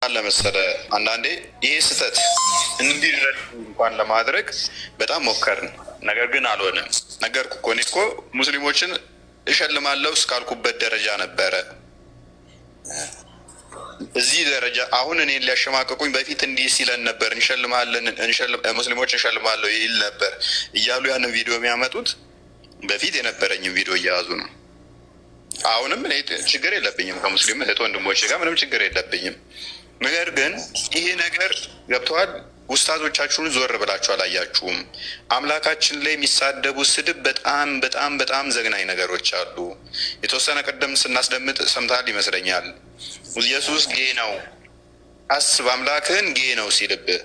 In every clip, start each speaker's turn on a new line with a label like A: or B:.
A: አለመሰለ አንዳንዴ ይሄ ስህተት እንዲረዱ እንኳን ለማድረግ በጣም ሞከርን፣ ነገር ግን አልሆነም። ነገርኩ እኮ እኔ እኮ ሙስሊሞችን እሸልማለሁ እስካልኩበት ደረጃ ነበረ። እዚህ ደረጃ አሁን እኔን ሊያሸማቀቁኝ በፊት እንዲህ ሲለን ነበር፣ እንሸልማለን ሙስሊሞች እንሸልማለሁ ይል ነበር እያሉ ያንን ቪዲዮ የሚያመጡት በፊት የነበረኝም ቪዲዮ እያያዙ ነው። አሁንም እኔ ችግር የለብኝም ከሙስሊም እህት ወንድሞች ጋር ምንም ችግር የለብኝም። ነገር ግን ይሄ ነገር ገብተዋል። ውስታዞቻችሁን ዞር ብላችሁ አላያችሁም? አምላካችን ላይ የሚሳደቡ ስድብ በጣም በጣም በጣም ዘግናኝ ነገሮች አሉ። የተወሰነ ቀደም ስናስደምጥ ሰምታል ይመስለኛል። ኢየሱስ ጌ ነው፣ አስብ አምላክህን ጌ ነው ሲልብህ፣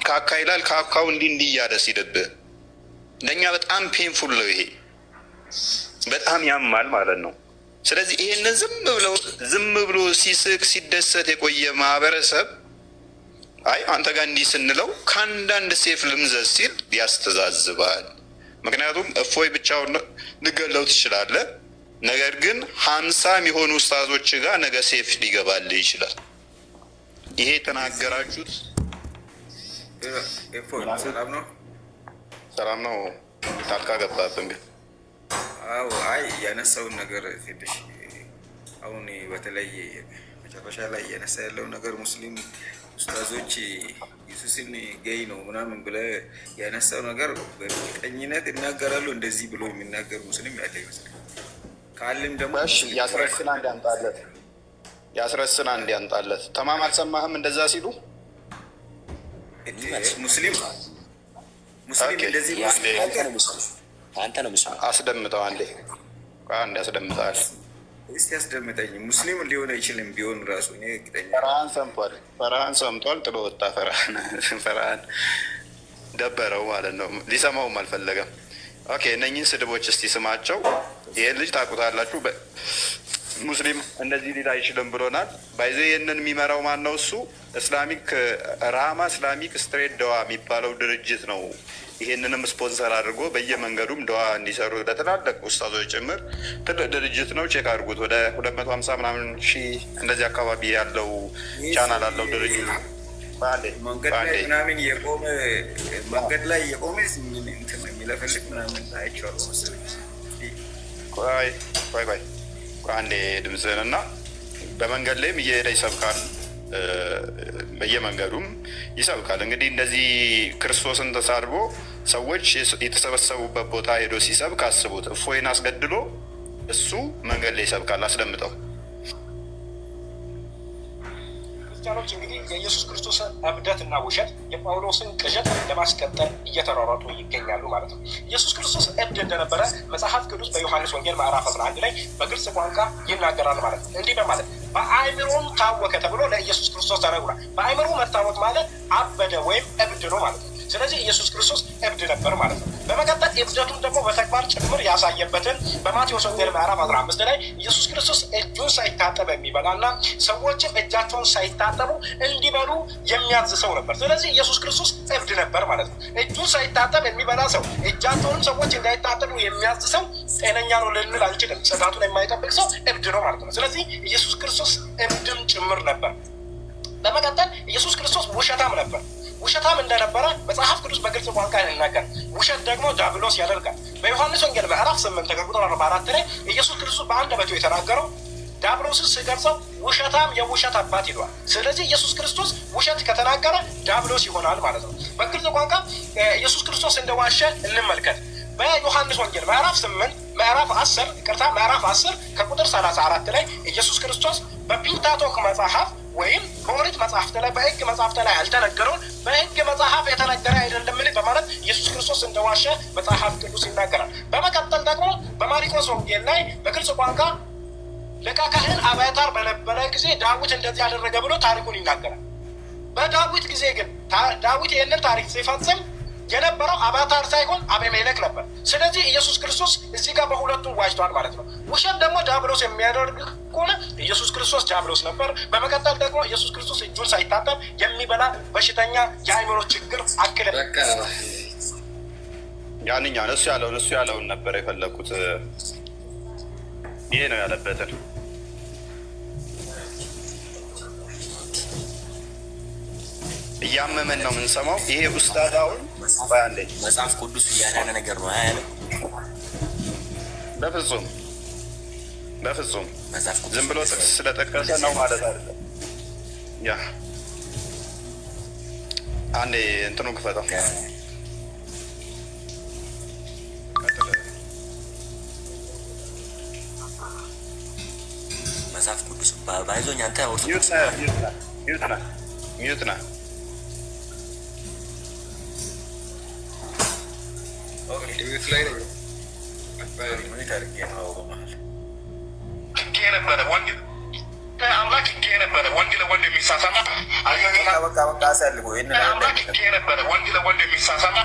A: ካካ ይላል ካካው እንዲህ እያለ ሲልብህ፣ ለእኛ በጣም ፔንፉል ነው። ይሄ በጣም ያማል ማለት ነው። ስለዚህ ይሄንን ዝም ብሎ ሲስቅ ሲደሰት የቆየ ማህበረሰብ አይ አንተ ጋር እንዲህ ስንለው ከአንዳንድ ሴፍ ልምዘዝ ሲል ያስተዛዝባል። ምክንያቱም እፎይ ብቻውን ልገለው ትችላለህ፣ ነገር ግን 50 የሚሆኑ ኡስታዞች ጋር ነገ ሴፍ ሊገባልህ ይችላል። ይሄ የተናገራችሁት ሰላም ነው። ታልካ ገባብን ግን
B: አዎ፣ አይ ያነሳውን ነገር ትንሽ አሁን በተለይ መጨረሻ ላይ እያነሳ ያለው ነገር ሙስሊም ኡስታዞች ኢየሱስን ጌይ ነው ምናምን ብለህ ያነሳው ነገር በቀኝነት ይናገራሉ። እንደዚህ ብሎ የሚናገር ሙስሊም ያለ ይመስላል። ካለም ደግሞ ያስረስና እንዲያንጣለት ተማም አልሰማህም? እንደዛ ሲሉ ሙስሊም እንደዚህ አንተ ነው ምስል አስደምጠው አንዴ አስደምጠዋል። እስቲ አስደምጠኝ። ሙስሊም ሊሆን አይችልም ቢሆን ራሱ እኔ እርግጠኛ ፈርሃን ሰምቷል። ጥሎ ወጣ። ፈርሃን ደበረው ማለት ነው። ሊሰማውም አልፈለገም። ኦኬ፣ እነኚህን ስድቦች እስቲ ስማቸው። ይህን ልጅ ታውቁታላችሁ። ሙስሊም እንደዚህ ሊል አይችልም ብሎናል። ባይዘ ይህንን የሚመራው ማን ነው? እሱ እስላሚክ ራማ እስላሚክ ስትሬት ደዋ የሚባለው ድርጅት ነው። ይሄንንም ስፖንሰር አድርጎ በየመንገዱም ደዋ እንዲሰሩ ለትላልቅ ኡስታዞች ጭምር ትልቅ ድርጅት ነው። ቼክ አድርጉት። ወደ 250 ምናምን ሺህ እንደዚህ አካባቢ ያለው ቻናል አለው ድርጅት። መንገድ ላይ የቆመ የሚለፈልግ ምናምን አይቼዋለሁ መሰለኝ።
A: ቆይ አንዴ ድምፅህን እና በመንገድ ላይም እየሄደ ይሰብካል፣ በየመንገዱም ይሰብካል። እንግዲህ እንደዚህ ክርስቶስን ተሳድቦ ሰዎች የተሰበሰቡበት ቦታ ሄዶ ሲሰብክ አስቡት። እፎይን አስገድሎ እሱ መንገድ ላይ ይሰብካል። አስደምጠው።
C: ክርስቲያኖች እንግዲህ የኢየሱስ ክርስቶስን እብደት እና ውሸት የጳውሎስን ቅዠት ለማስቀጠል እየተሯሯጡ ይገኛሉ ማለት ነው። ኢየሱስ ክርስቶስ እብድ እንደነበረ መጽሐፍ ቅዱስ በዮሐንስ ወንጌል ምዕራፍ 11 ላይ በግልጽ ቋንቋ ይናገራል ማለት ነው። እንዲህ በማለት በአእምሮም ታወከ ተብሎ ለኢየሱስ ክርስቶስ ተነግሯል። በአእምሮ መታወክ ማለት አበደ ወይም እብድ ነው ማለት ነው። ስለዚህ ኢየሱስ ክርስቶስ እብድ ነበር ማለት ነው። በመቀጠል እብደቱን ደግሞ በተግባር ጭምር ያሳየበትን በማቴዎስ ወንጌል ምዕራፍ 15 ላይ ኢየሱስ ክርስቶስ እጁን ሳይታጠብ የሚበላና ሰዎችም እጃቸውን ሳይታጠቡ እንዲበሉ የሚያዝ ሰው ነበር። ስለዚህ ኢየሱስ ክርስቶስ እብድ ነበር ማለት ነው። እጁን ሳይታጠብ የሚበላ ሰው፣ እጃቸውንም ሰዎች እንዳይታጠቡ የሚያዝ ሰው ጤነኛ ነው ልንል አንችልም። ጽዳቱን የማይጠብቅ ሰው እብድ ነው ማለት ነው። ስለዚህ ኢየሱስ ክርስቶስ እብድም ጭምር ነበር። በመቀጠል ኢየሱስ ክርስቶስ ውሸታም ነበር። ውሸታም እንደነበረ መጽሐፍ ቅዱስ በግልጽ ቋንቋ ይናገራል። ውሸት ደግሞ ዲያብሎስ ያደርጋል። በዮሐንስ ወንጌል ምዕራፍ 8 ከቁጥር 44 ላይ ኢየሱስ ክርስቶስ በአንደበቱ የተናገረው ዲያብሎስን ሲገልጸው ውሸታም የውሸት አባት ይሏል። ስለዚህ ኢየሱስ ክርስቶስ ውሸት ከተናገረ ዲያብሎስ ይሆናል ማለት ነው። በግልጽ ቋንቋ ኢየሱስ ክርስቶስ እንደዋሸ እንመልከት። በዮሐንስ ወንጌል ምዕራፍ 8 ምዕራፍ 10 ከቁጥር 34 ላይ ኢየሱስ ክርስቶስ በፒንታቶክ መጽሐፍ ወይም በኦሪት መጽሐፍት ላይ በሕግ መጽሐፍት ላይ ያልተነገረውን በሕግ መጽሐፍ የተነገረ አይደለምን በማለት ኢየሱስ ክርስቶስ እንደዋሸ መጽሐፍ ቅዱስ ይናገራል። በመቀጠል ደግሞ በማርቆስ ወንጌል ላይ በግልጽ ቋንቋ ሊቀ ካህን አብያታር በነበረ ጊዜ ዳዊት እንደዚህ ያደረገ ብሎ ታሪኩን ይናገራል። በዳዊት ጊዜ ግን ዳዊት ይህንን ታሪክ ሲፈጽም የነበረው አብያታር ሳይሆን አቤሜሌክ ነበር። ስለዚህ ኢየሱስ ክርስቶስ እዚህ ጋር በሁለቱም ዋጅቷል ማለት ነው። ውሸት ደግሞ ዲያብሎስ የሚያደርግ ከሆነ ኢየሱስ ክርስቶስ ዲያብሎስ ነበር። በመቀጠል ደግሞ ኢየሱስ ክርስቶስ እጁን ሳይታጠብ የሚበላ በሽተኛ የአእምሮ ችግር አክለ
A: ያንኛውን እሱ ያለውን ነበር የፈለኩት። ይሄ ነው ያለበትን እያመመን ነው የምንሰማው። ይሄ ኡስታዝ አሁን
D: መጽሐፍ ቅዱስ እያዳነ ነገር ነው ያለ።
A: በፍጹም በፍጹም ዝም ብሎ ጥቅስ ስለጠቀሰ ነው ማለት አይደለም። ያ አንዴ እንትኑ ክፈተው።
D: መጽሐፍ ቅዱስ ባይዞኝ አንተ
A: ሚዩት ነህ።
C: አምላክ ሕግ የነበረ ወንድ ለወንድ የሚሳሳና ወንድ ለወንድ የሚሳሳና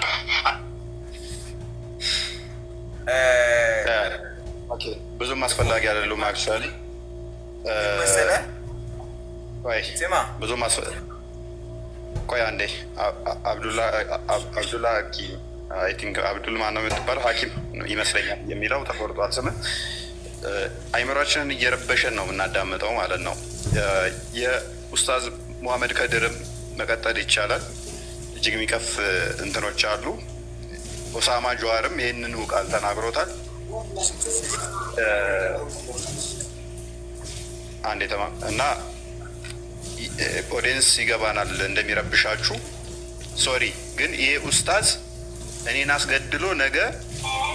A: ብዙም አስፈላጊ አይደሉም። አክቹዋሊ ብዙም ቆይ አንዴ አብዱላ አይ ቲንክ አብዱል ማን ነው የምትባለው? ሐኪም ይመስለኛል የሚለው ተቆርጧል ስም። አይምሯችንን እየረበሸን ነው የምናዳምጠው ማለት ነው። የኡስታዝ ሙሐመድ ከድርም መቀጠል ይቻላል። እጅግ የሚከፍ እንትኖች አሉ። ኦሳማ ጀዋርም ይህንኑ ቃል ተናግሮታል። አንዴ ተማም እና ኦዲየንስ ይገባናል እንደሚረብሻችሁ። ሶሪ ግን ይሄ ኡስታዝ እኔን አስገድሎ ነገ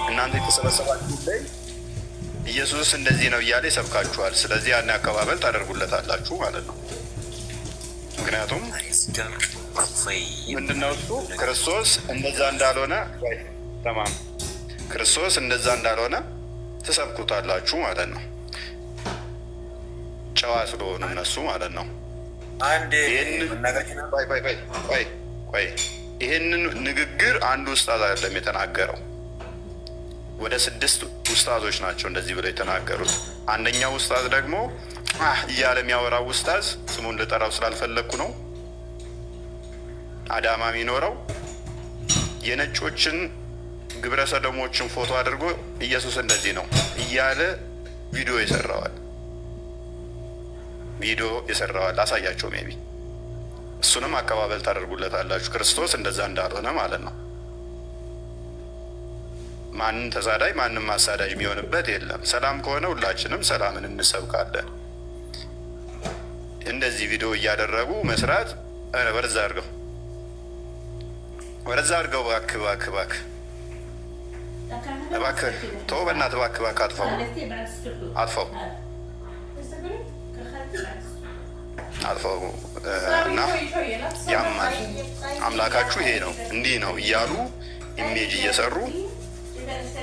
A: እናንተ የተሰበሰባችሁ ላይ ኢየሱስ እንደዚህ ነው እያለ ይሰብካችኋል። ስለዚህ ያን አቀባበል ታደርጉለታላችሁ ማለት ነው። ምክንያቱም ምንድነው እሱ ክርስቶስ እንደዛ እንዳልሆነ ተማም ክርስቶስ እንደዛ እንዳልሆነ ትሰብኩታላችሁ ማለት ነው። ጨዋ ስለሆኑ እነሱ ማለት ነው። ይህንን ንግግር አንድ ኡስታዝ አይደለም የተናገረው። ወደ 6 ኡስታዞች ናቸው እንደዚህ ብለው የተናገሩት። አንደኛው ኡስታዝ ደግሞ እያለ የሚያወራው ኡስታዝ ስሙን ልጠራው ስላልፈለግኩ ነው። አዳማ የሚኖረው የነጮችን ግብረ ሰዶሞችን ፎቶ አድርጎ ኢየሱስ እንደዚህ ነው እያለ ቪዲዮ የሰራዋል። አሳያቸው ሜቢ እሱንም አቀባበል ታደርጉለታላችሁ። ክርስቶስ እንደዛ እንዳልሆነ ማለት ነው። ማንም ተሳዳጅ ማንም አሳዳጅ የሚሆንበት የለም። ሰላም ከሆነ ሁላችንም ሰላምን እንሰብካለን። እንደዚህ ቪዲዮ እያደረጉ መስራት ወደዛ አድርገው እባክህ ተው በእናትህ እባክህ አጥፋው እና ያማል። አምላካችሁ ይሄ ነው እንዲህ ነው እያሉ ኢሜጅ እየሰሩ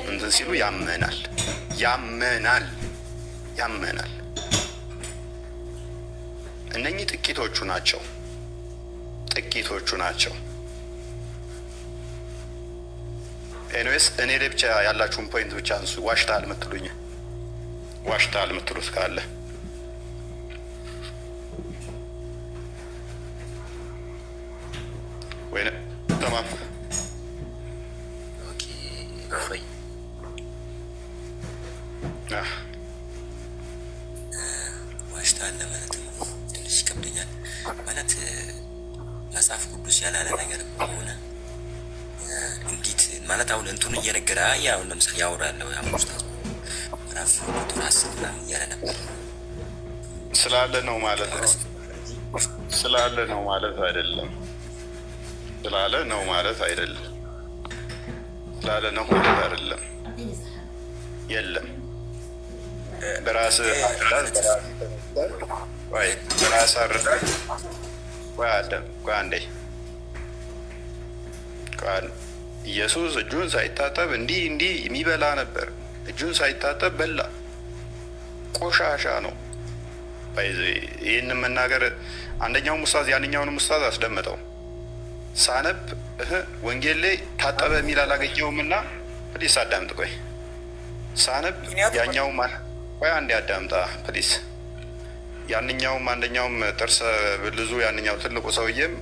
A: እንትን ሲሉ ያመናል። እነኚህ ጥቂቶቹ ናቸው። ኤኒዌይስ እኔ ላይ ብቻ ያላችሁን ፖይንት ብቻ አንሱ። ዋሽታል የምትሉት ካለ ወይ ተማም
D: ዋሽታል ለማለት ነው ትንሽ ይከብደኛል። ማለት መጽሐፍ ቅዱስ ያላለ ነገር ሆነ እንዴት ማለት አሁን እንትኑ እየነገረ ያው ለምሳሌ ያወራለው ያ ኡስታዝ ምዕራፍ ቁጥር 10 ምናምን እያለ ነበር።
A: ስላለ ነው ማለት አይደለም። የለም በራስህ አረዳድ አንዴ ኢየሱስ እጁን ሳይታጠብ እንዲህ የሚበላ ነበር። እጁን ሳይታጠብ በላ። ቆሻሻ ነው። ይህንን መናገር አንደኛውም ኡስታዝ ያንኛውንም ኡስታዝ አስደምጠው ሳነብ ወንጌል ላይ ታጠበ የሚል አላገኘውም እና ፕሊስ አዳምጥ። ቆይ ሳነብ ያኛውም አንዴ አዳምጣ ፕሊስ። ያንኛውም አንደኛውም ጥርሰ ብልዙ ያንኛው ትልቁ ሰውዬም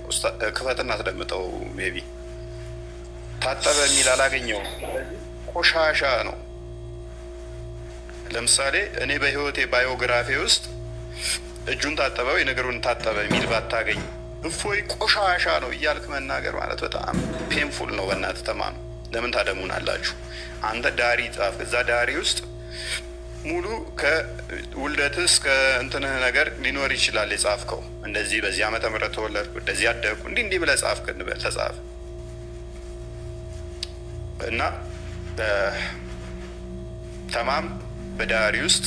A: ክፈትና አስደምጠው። ሜቢ ታጠበ የሚል አላገኘውም። ቆሻሻ ነው። ለምሳሌ እኔ በህይወቴ ባዮግራፊ ውስጥ እጁን ታጠበ ወይ ነገሩን ታጠበ የሚል ባታገኝ እፎይ ቆሻሻ ነው እያልክ መናገር ማለት በጣም ፔንፉል ነው። በእናትህ ተማም ለምን ታደሙናላችሁ? አንተ ዳሪ ጻፍ። እዛ ዳሪ ውስጥ ሙሉ ከውልደትህ እስከ እንትንህ ነገር ሊኖር ይችላል የጻፍከው። እንደዚህ በዚህ ዓመተ ምህረት ተወለድኩ፣ እንደዚህ አደግኩ፣ እንዲህ ብለህ ጻፍክ እንበል ተጻፈ እና ተማም በዳሪ ውስጥ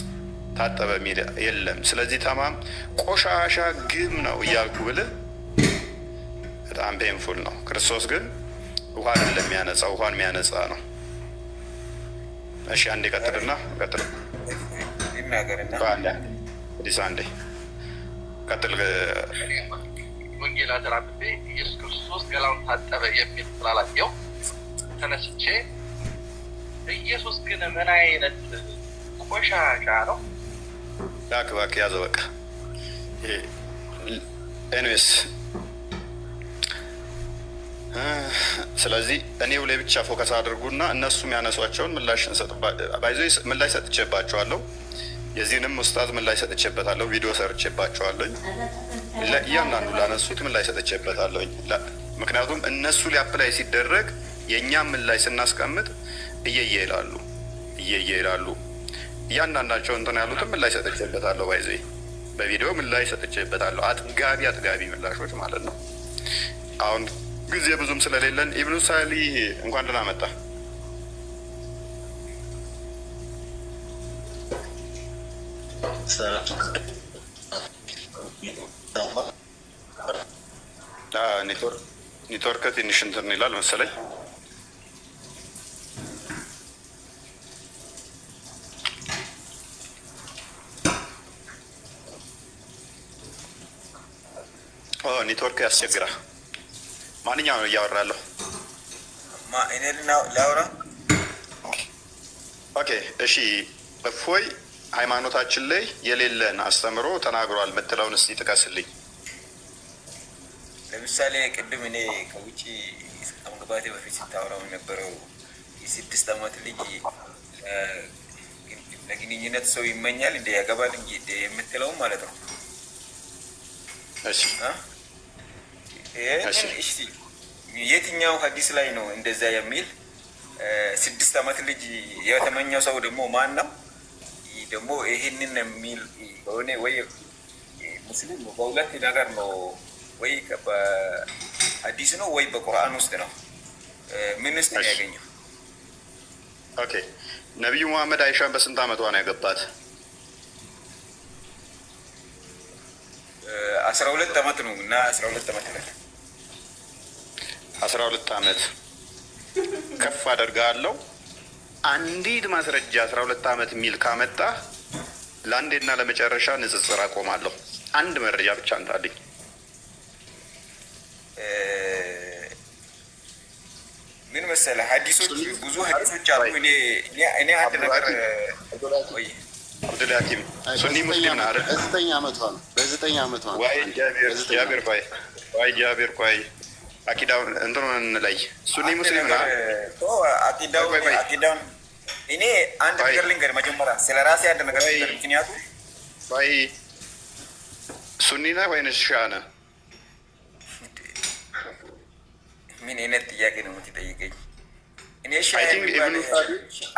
A: ታጠበ የሚል የለም። ስለዚህ ተማም ቆሻሻ ግም ነው እያልኩ ብልህ በጣም ፔንፉል ነው። ክርስቶስ ግን ውሃ አይደለም የሚያነጻ፣ ውሃን የሚያነጻ ነው። እሺ አንዴ ቀጥልና ቀጥል ዲስ አንዴ ቀጥል።
E: ወንጌል አደራብቤ ኢየሱስ ክርስቶስ ገላውን ታጠበ የሚል ስላላየው ተነስቼ ኢየሱስ ግን ምን አይነት ቆሻሻ ነው?
A: እባክህ ያዘው በቃ። ኤኒዌይስ ስለዚህ እኔው ላይ ብቻ ፎከስ አድርጉና እነሱ የሚያነሷቸውን ምላሽ ሰጥቼባቸዋለሁ። የዚህንም ኡስታዝ ምላሽ ሰጥቼበታለሁ። ቪዲዮ ሰርቼባቸዋለኝ። እያንዳንዱ ላነሱት ምላሽ ሰጥቼበታለሁኝ። ምክንያቱም እነሱ ሊያፕላይ ሲደረግ የእኛም ምላሽ ስናስቀምጥ እየየ ይላሉ። እያንዳንዳቸው እንትን ያሉትን ምላሽ ሰጥቼበታለሁ። ባይዘ በቪዲዮ ምላሽ ሰጥቼበታለሁ። አጥጋቢ ምላሾች ማለት ነው። አሁን ጊዜ ብዙም ስለሌለን ኢብኑ ሳሊ እንኳን ደህና መጣ። ኔትወርክ ትንሽ እንትን ይላል መሰለኝ። ኔትወርክ ያስቸግራል። ማንኛው ነው እያወራለሁ?
B: እኔ ላውራ።
A: ኦኬ እሺ። እፎይ ሃይማኖታችን ላይ የሌለን አስተምሮ ተናግሯል የምትለውን እስኪ ጥቀስልኝ።
B: ለምሳሌ ቅድም እኔ ከውጭ ከመግባቴ በፊት ስታወራው የነበረው የ6 ዓመት ልጅ ለግንኙነት ሰው ይመኛል እንደ ያገባል እንጂ የምትለውም ማለት ነው። የትኛው ሀዲስ ላይ ነው እንደዛ የሚል? 6 ዓመት ልጅ የተመኘው ሰው ደግሞ ማን ነው? ደግሞ ይህንን የሚል በሆነ ወይ ሙስሊም በሁለት ነገር ነው፣ ወይ በሀዲስ ነው ወይ በቁርአን ውስጥ ነው። ምን ውስጥ ነው ያገኘው?
A: ኦኬ ነቢዩ መሐመድ አይሻን በስንት ዓመቷ ነው ያገባት?
B: 12 ዓመት ነው እና 12 ዓመት ነው
A: 12 ዓመት ከፍ አደርጋለሁ። አንዲት ማስረጃ 12 ዓመት ሚል ካመጣ ለአንዴና ለመጨረሻ ንጽጽር አቆማለሁ። አንድ መረጃ ብቻ እንታልኝ።
B: ምን መሰለህ ሀዲሶች ብዙ ሀዲሶች አሉ። እኔ አንድ ነገር ወይ
A: አብዱልሐኪም ሱኒ ሙስሊም ነው አይደል?
F: በ9 ዓመቷ ነው።
A: ወይ ጃቢር ቆይ አቂዳውን እንትኑን እንለይ። ሱኒ ሙስሊም ነው
B: አቂዳውን እኔ አንድ ነገር ልንገር መጀመሪያ ስለ ራሴ አንድ ነገር ልንገር። ምክንያቱም
A: ወይ ሱኒ ነህ ወይንስ ሺዓ ነህ?
B: ምን አይነት ጥያቄ ነው የምትጠይቀኝ? እኔ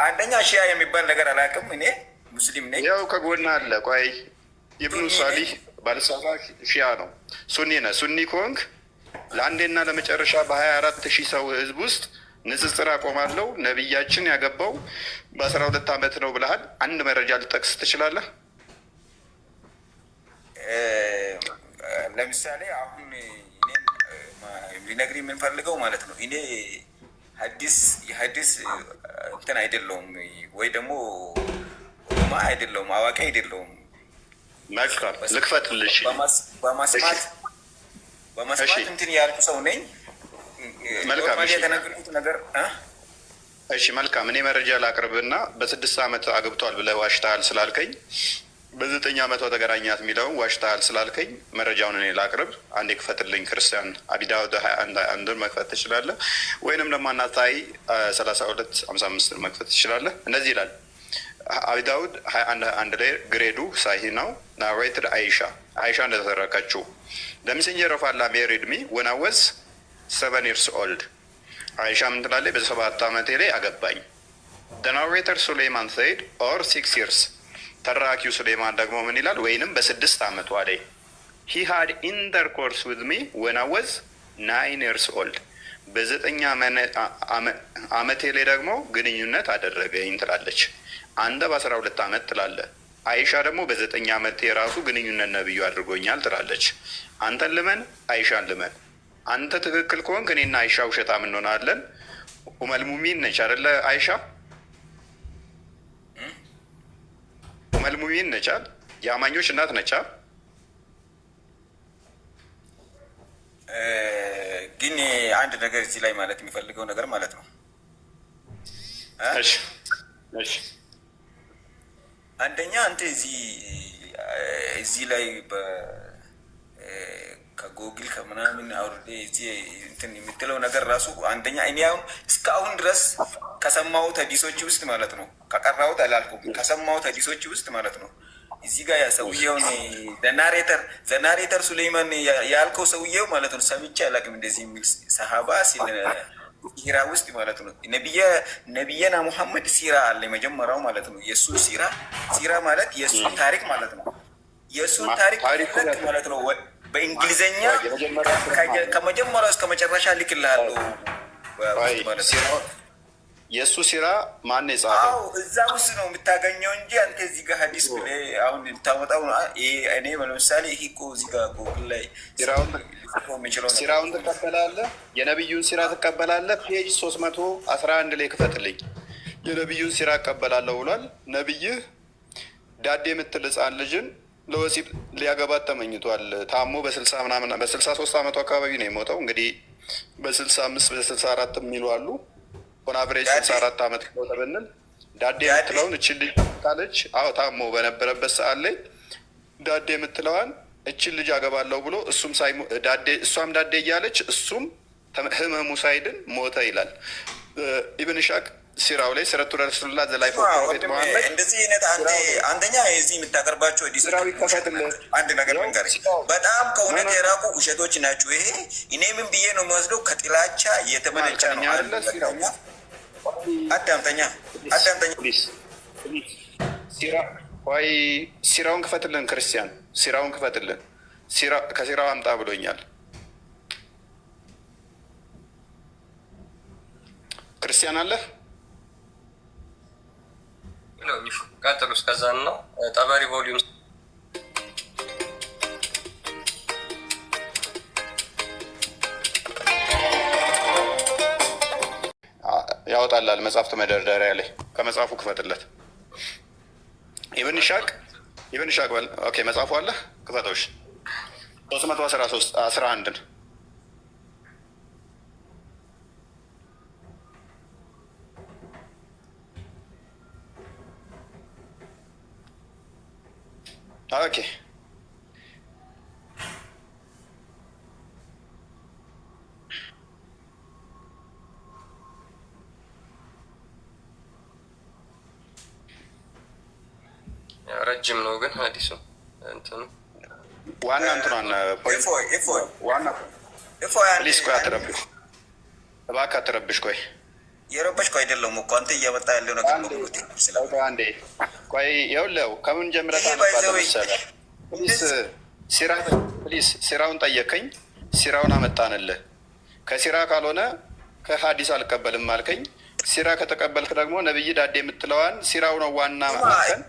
B: አንደኛ ሺዓ የሚባል ነገር አላውቅም። እኔ ሙስሊም ነኝ።
A: ያው ከጎና አለ። ቆይ ኢብኑ ሳሊህ ባልሳሳት ሺዓ ነው። ሱኒ ነህ። ሱኒ ኮንክ ለአንዴና ለመጨረሻ በ24,000 ሰው ህዝብ ውስጥ ንጽጽር አቆማለሁ። ነቢያችን ያገባው በ12 ዓመት ነው ብለሃል። አንድ መረጃ ልጠቅስ ትችላለህ?
B: ለምሳሌ አሁን ሊነግር የምንፈልገው ማለት ነው እኔ የሀዲስ እንትን አይደለውም ወይ ደግሞ ማ አይደለውም አዋቂ አይደለውም።
A: መልካም ልክፈትልሽ።
B: በመስማት እንትን ያልኩ ሰው ነኝ።
A: መልካም
B: የተነገርኩት ነገር
A: እሺ መልካም። እኔ መረጃ ላቅርብና በ6 ዓመት አግብቷል ብለህ ዋሽተሃል ስላልከኝ በ9 ዓመቷ ተገናኛት የሚለውን ዋሽተሃል ስላልከኝ መረጃውን እኔ ላቅርብ። አንዴ ክፈትልኝ። ክርስቲያን አቢዳውድ 21 መክፈት ትችላለህ፣ ወይንም ደግሞ አናታይ 32:55 መክፈት ትችላለህ። እንደዚህ ይላል አቢ ዳውድ 21 ላይ ግሬዱ ሳሂ ነው። ናሬትድ አይሻ እንደተረከችው ለሜሴንጀር ኦፍ አላህ ሜሪድ ሚ ወን አይ ዋዝ 7 years old። አይሻ ምን ትላለች? በ7 ዓመቴ ላይ አገባኝ። the narrator ሱሌይማን said or 6 years። ተራኪው ሱሌይማን ደግሞ ምን ይላል? ወይንም በ6 ዓመቷ ላይ he had intercourse with me when I was 9 years old። በ9 ዓመቴ ላይ ደግሞ ግንኙነት አደረገኝ ትላለች። አንተ በ12 ዓመት ትላለህ። አይሻ ደግሞ በ9 ዓመት የራሱ ግንኙነት ነብዩ አድርጎኛል ትላለች። አንተን ልመን አይሻን ልመን። አንተ ትክክል ከሆንክ እኔና አይሻ ውሸታም እንሆናለን። ኡመል ሙሚን ነች አይደለ? አይሻ ኡመል ሙሚን ነች፣ የአማኞች እናት ነች።
B: ግን አንድ ነገር እዚህ ላይ ማለት የሚፈልገው ነገር ማለት ነው።
A: እሺ
B: አንደኛ አንተ እዚህ ላይ ከጎግል ከምናምን አውርዴ እዚህ እንትን የምትለው ነገር ራሱ አንደኛ እኔ አሁን እስካሁን ድረስ ከሰማሁት ሀዲሶች ውስጥ ማለት ነው፣ ከቀራሁት አላልኩም፣ ከሰማሁት ሀዲሶች ውስጥ ማለት ነው እዚህ ጋር ሰውዬውን ዘናሬተር ሱሌይማን ያልከው ሰውዬው ማለት ነው ሰምቼ አላውቅም እንደዚህ የሚል ሰሃባ ሲል ሲራ ውስጥ ማለት ነው። ነቢየና ሙሐመድ ሲራ አለ መጀመሪያው ማለት ነው። የእሱን ሲራ ማለት የእሱን ታሪክ ማለት ነው። የእሱን ታሪክ ማለት ነው። በእንግሊዝኛ ከመጀመሪያው እስከ መጨረሻ ልክልሃለሁ ማለት ነው።
A: የእሱ ሲራ ማን የጻፈው?
B: እዛ ውስጥ ነው የምታገኘው እንጂ አንተ እዚህ ጋር ሀዲስ ብለህ አሁን የምታወጣው እኔ ለምሳሌ ይሄ እኮ እዚህ ጋር ጎግል ላይ
A: ሲራውን ትቀበላለህ? የነቢዩን ሲራ ትቀበላለህ? ፔጅ 311 ላይ ክፈትልኝ። የነቢዩን ሲራ እቀበላለሁ ብሏል። ነቢይህ ዳዴ የምትል ህፃን ልጅን ለወሲብ ሊያገባት ተመኝቷል። ታሞ በ63 ዓመቱ አካባቢ ነው የሞተው። እንግዲህ በ65 በ64 የሚሉ አሉ። ኦን አቨሬጅ 64 ዓመት ሞተ ብንል ዳዴ የምትለውን እችን ልጅ ካለች፣ አዎ ታሞ በነበረበት ሰዓት ላይ ዳዴ የምትለዋን እችን ልጅ አገባለሁ ብሎ እሷም ዳዴ እያለች እሱም ህመሙ ሳይድን ሞተ ይላል ኢብን ኢሻቅ ሲራው ላይ ሲረቱ ረሱሉላ ዘላይ ፕሮፌት መሐመድ።
B: እንደዚህ አይነት አንደኛ እዚህ የምታቀርባቸው አንድ ነገር መንገር በጣም ከእውነት የራቁ ውሸቶች ናቸው። ይሄ እኔ ምን ብዬ ነው የምወስደው? ከጥላቻ የተመነጨ ነው። አዳምጠኛ
A: ሲራውን ክፈትልን፣ ክርስቲያን ሲራውን ክፈትልን። ከሲራው አምጣ ብሎኛል። ክርስቲያን አለህ?
G: ቀጥሉ። እስከዛን ነው ጠበሪ ቮሊዩም
A: ያወጣላል መጽሐፍት መደርደሪያ ላይ ከመጽሐፉ ክፈትለት። ኢብን ኢሻቅ በል። ኦኬ መጽሐፉ አለ ክፈቶች 313 ኦኬ
G: ረጅም ነው ግን ሀዲሱ እንትኑ
A: ዋና እንትኗን ዋና ፕሊስ ቆይ አትረብሽ እባክህ አትረብሽ። ቆይ
B: የረበሽኩ አይደለም እኮ አንተ እያመጣ ያለው ነገር ነው።
A: አንዴ ቆይ ይኸውልህ ከምን ጀምረህ ታነባለህ መሰለህ? ፕሊስ ሲራውን ጠየቀኝ፣ ሲራውን አመጣንልህ። ከሲራ ካልሆነ ከሀዲስ አልቀበልም አልከኝ። ሲራ ከተቀበልክ ደግሞ ነብይ ዳዴ የምትለዋን ሲራው ነው ዋና ማከን።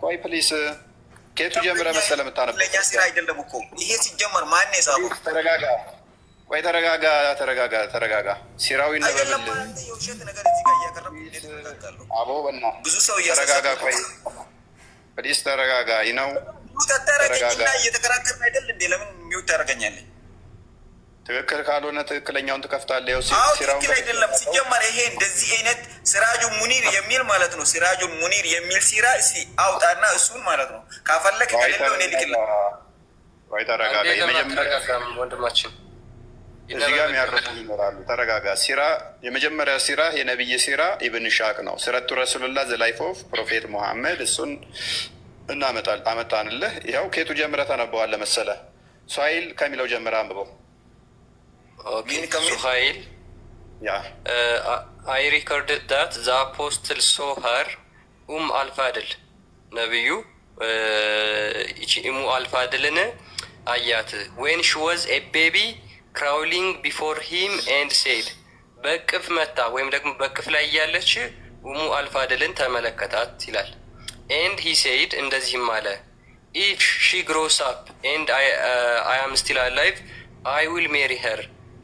A: ቆይ ፕሊስ ከየቱ ጀምረህ መሰለህ የምታነበው?
B: ለኛ ሲራ አይደለም እኮ ይሄ ሲጀመር ማን የጻፈው?
A: ተረጋጋ። ቆይ ተረጋጋ። ሲራው ይነበብልህ። አቦ በእናትህ
B: ብዙ ሰው
A: ተረጋጋ። ቆይ ፕሊስ ተረጋጋ። ይነው
B: ተረጋጋ። እየተከራከርን አይደል እንዴ? ለምን ሚውት ታደርገኛለህ?
A: ትክክል ካልሆነ ትክክለኛውን ትከፍታለህ። ሲራውን
B: ትክክል አይደለም ሲጀመር። ይሄ እንደዚህ አይነት ሲራጁ ሙኒር የሚል ማለት ነው። ሲራጁ ሙኒር የሚል ሲራ እስኪ አውጣና እሱን ማለት ነው ካፈለክ ከሌለው እኔ ልክልህ።
A: ወይ ተረጋጋ። የመጀመሪያ
G: ወንድማችን
A: እዚህ ጋር የሚያረፉ ይኖራሉ። ተረጋጋ። ሲራ የመጀመሪያ ሲራ የነቢይ ሲራ ኢብን ኢስሐቅ ነው። ሲረቱ ረሱሉላህ ዘ ላይፍ ኦፍ ፕሮፌት ሙሐመድ እሱን አመጣንልህ። ይኸው ከየቱ ጀምረህ ታነበዋለህ መሰለህ? ሱሀይል ከሚለው ጀምረህ አንብበው።
H: ሱሀይል አይ ሪኮርድድ ዳት ዘ አፖስትል ሶ ሀር አልፋድል ነቢዩ ኢሙ አልፋድልን አያት ዌን ሺ ዋዝ ኤ ቤቢ ክራውሊንግ ቢፎር ሂም ኤንድ ሴድ በቅፍ መታ ወይም ደግሞ በቅፍ ላይ እያለች አልፋድልን ተመለከታት ይላል። ኤንድ ሂ ሴድ እንደዚህም አለ ኢፍ ሺ ግሮስ አፕ ኤንድ አይ አም ስቲል አላይቭ አይ ዊል ሜሪ ሄር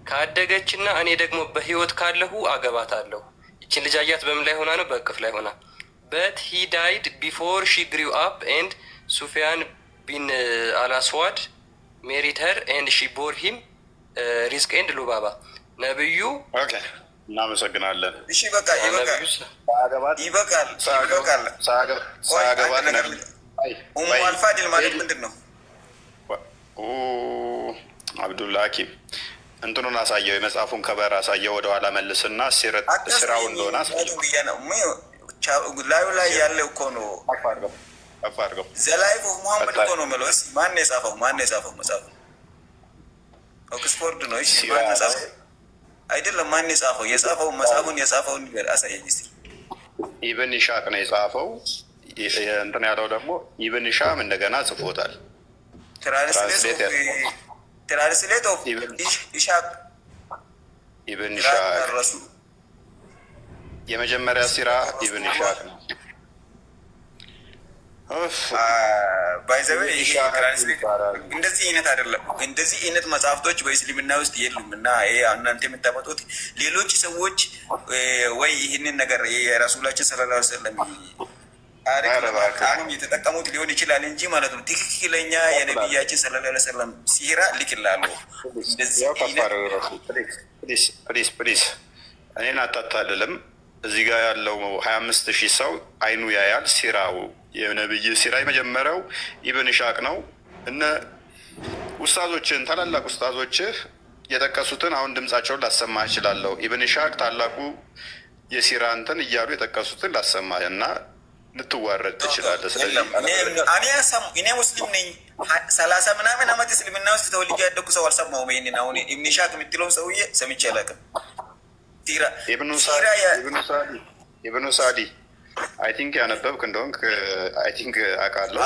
H: ካደገች እና እኔ ደግሞ በህይወት ካለሁ አገባታለሁ። ይችን ልጅ አያት በምን ላይ ሆና ነው? በቅፍ ላይ ሆና። በት ሂ ዳይድ ቢፎር ሺ ግሪው አፕ ኤንድ ሱፊያን ቢን አልአስዋድ ሜሪድ ሄር ኤንድ ሺ ቦር ሂም ሪዝቅ ኤንድ ሉባባ። ነብዩ
A: እናመሰግናለን።
B: እሺ በቃ ይበቃል። አልፋድል ማለት ምንድን ነው?
A: አብዱላ ሀኪም እንትኑን አሳየው፣ የመጽሐፉን ከበር አሳየው። ወደኋላ መልስና ስራው እንደሆነ
B: ላዩ ላይ ያለ እኮ ነው።
A: ከፍ አድርገው
B: ዘላይፍ ኦፍ ሙሐመድ እኮ ነው የምለው። እስኪ ማን የጻፈው መጽሐፉ? ኦክስፎርድ ነው። እሺ ማን የጻፈው? አይደለም ማን የጻፈው? መጽሐፉን የጻፈውን ነገር አሳየኝ እስኪ።
A: ኢብን ኢስሐቅ ነው የጻፈው። እንትን ያለው ደግሞ ኢብን ኢስሐቅ እንደገና ጽፎታል። ትራንስሌት ኦፍ ኢስሐቅ ኢብን ኢስሐቅ የመጀመሪያ ሲራ ኢብን ኢስሐቅ ነው። ባይዘዌ እንደዚህ አይነት አይደለም። እንደዚህ አይነት መጽሐፍቶች በእስልምና ውስጥ የሉም እና እናንተ የምታመጡት ሌሎች ሰዎች ወይ ይህንን ነገር የረሱላችን ሰለላሁ ዐለይሂ ወሰለም አሁን የተጠቀሙት ሊሆን ይችላል እንጂ ማለት ነው። ትክክለኛ የነቢያችን ሰለላሁ ዐለይሂ ወሰለም ሲራ ልክላሉ። ፕሊዝ እኔን አታታልልም። እዚህ ጋር ያለው 25,000 ሰው አይኑ ያያል። ሲራው የነብይ ሲራ የመጀመሪያው ኢብን ኢስሐቅ ነው። እነ ኡስታዞችን ታላላቅ ኡስታዞችህ የጠቀሱትን አሁን ድምጻቸውን ላሰማ እችላለሁ። ኢብን ኢስሐቅ ታላቁ የሲራ እንትን እያሉ የጠቀሱትን ላሰማ እና ልትዋረድ ትችላለህ። ስለዚህ እኔ ሙስሊም ነኝ። 30 ምናምን ዓመት እስልምና ውስጥ ተወልጄ ያደኩ ሰው አልሰማሁም። ይሄንን አሁን ኢብን ኢስሐቅ የምትለውን ሰውዬ ሰምቼ አላውቅም። ኢብኑ ሳዲ አይ ቲንክ ያነበብክ እንደሆንክ አይ ቲንክ አውቃለሁ።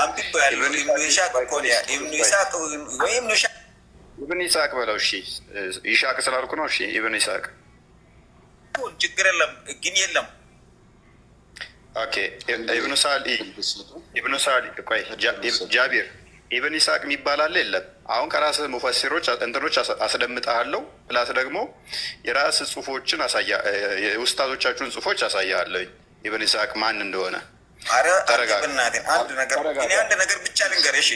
A: ኢብን ኢስሐቅ በለው። እሺ ኢስሐቅ ስላልኩ ነው። እሺ ኢብን ኢስሐቅ ችግር የለም ግን የለም። ኦኬ ኢብኑ ሳዲ ቆይ ጃቢር ኢብን ኢስሐቅ የሚባል አለ የለም? አሁን ከራስህ ሙፈሲሮች እንትኖች አስደምጠሃለሁ። ፕላስ ደግሞ የራስህ ጽሁፎችን የኡስታዞቻችሁን ጽሁፎች አሳያለኝ ኢብን ኢስሐቅ ማን እንደሆነ። አንድ ነገር ብቻ ልንገር እሺ?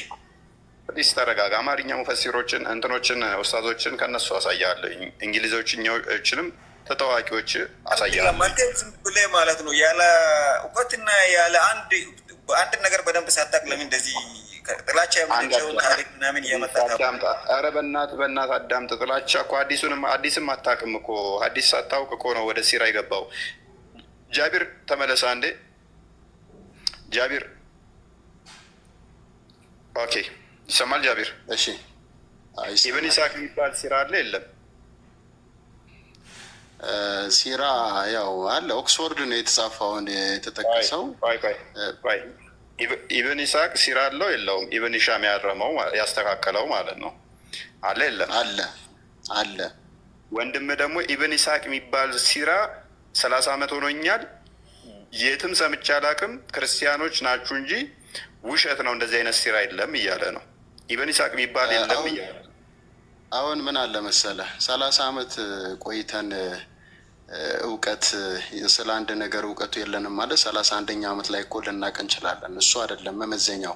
A: ፕሊስ ተረጋጋ። አማርኛ ሙፈሲሮችን እንትኖችን ኡስታዞችን ከነሱ አሳያለኝ። እንግሊዞችንም ተታዋቂዎች አሳያለሁ። ዝም ብለህ ማለት ነው ያለ እውቀትና ያለ አንድ ነገር በደንብ ሳታቅ ለምን እንደዚህ ጥላቻ የምንቸውን ታሪክ ምናምን እየመጣ ኧረ በእናትህ አዳምጥ። ጥላቻ እኮ አዲስም አታውቅም እኮ። አዲስ ሳታውቅ እኮ ነው ወደ ሲራ የገባው። ጃቢር ተመለሰ አንዴ። ጃቢር ኦኬ፣ ይሰማል ጃቢር? እሺ ኢብን ኢስሐቅ የሚባል ሲራ አለ የለም?
F: ሲራ ያው አለ። ኦክስፎርድ ነው የተጻፈውን የተጠቀሰው።
A: ኢብን ኢስሐቅ ሲራ አለው የለውም? ኢብን ኢስሐቅ ያረመው ያስተካከለው ማለት ነው። አለ የለም? አለ። ወንድም ደግሞ ኢብን ኢስሐቅ የሚባል ሲራ 30 ዓመት ሆኖኛል፣ የትም ሰምቼ አላውቅም፣ ክርስቲያኖች ናችሁ እንጂ ውሸት ነው፣ እንደዚህ አይነት ሲራ የለም እያለ ነው። ኢብን ኢስሐቅ የሚባል የለም እያለ ነው።
F: አሁን ምን አለ መሰለህ 30 ዓመት ቆይተን እውቀት ስለ አንድ ነገር እውቀቱ የለንም ማለት 31ኛ ዓመት ላይ እኮ ልናቅ እንችላለን። እሱ አይደለም መመዘኛው።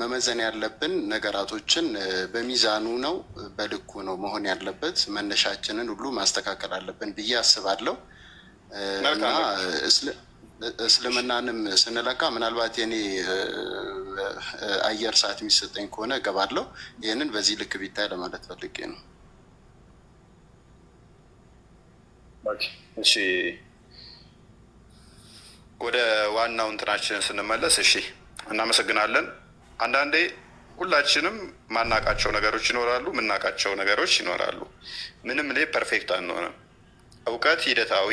F: መመዘን ያለብን ነገራቶችን በሚዛኑ ነው፣ በልኩ ነው መሆን ያለበት። መነሻችንን ሁሉ ማስተካከል አለብን ብዬ አስባለሁ። እና እስልምናንም ስንለካ ምናልባት የኔ አየር ሰዓት የሚሰጠኝ ከሆነ እገባለሁ። ይህንን በዚህ ልክ ቢታይ ለማለት ፈልጌ ነው።
A: እሺ ወደ ዋናው እንትናችን ስንመለስ፣ እሺ እናመሰግናለን። አንዳንዴ ሁላችንም ማናቃቸው ነገሮች ይኖራሉ፣ ምናቃቸው ነገሮች ይኖራሉ። ምንም ላይ ፐርፌክት አንሆንም። እውቀት ሂደታዊ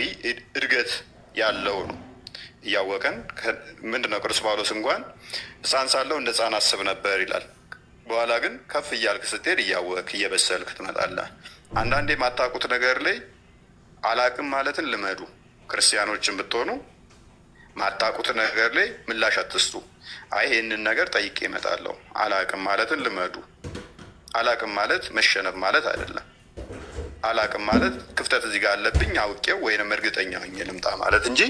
A: እድገት ያለው ነው። እያወቀን ምንድነው ቅዱስ ጳውሎስ እንኳን ሕፃን ሳለሁ እንደ ሕፃን አስብ ነበር ይላል። በኋላ ግን ከፍ እያልክ ስትሄድ እያወቅ እየበሰልክ ትመጣለህ። አንዳንዴ የማታውቁት ነገር ላይ አላቅም ማለትን ልመዱ። ክርስቲያኖችን ብትሆኑ ማታውቁት ነገር ላይ ምላሽ አትስጡ። አይ ይህንን ነገር ጠይቄ እመጣለሁ። አላቅም ማለትን ልመዱ። አላቅም ማለት መሸነፍ ማለት አይደለም። አላቅም ማለት ክፍተት እዚህ ጋር አለብኝ አውቄው ወይንም እርግጠኛ ሆኜ ልምጣ ማለት እንጂ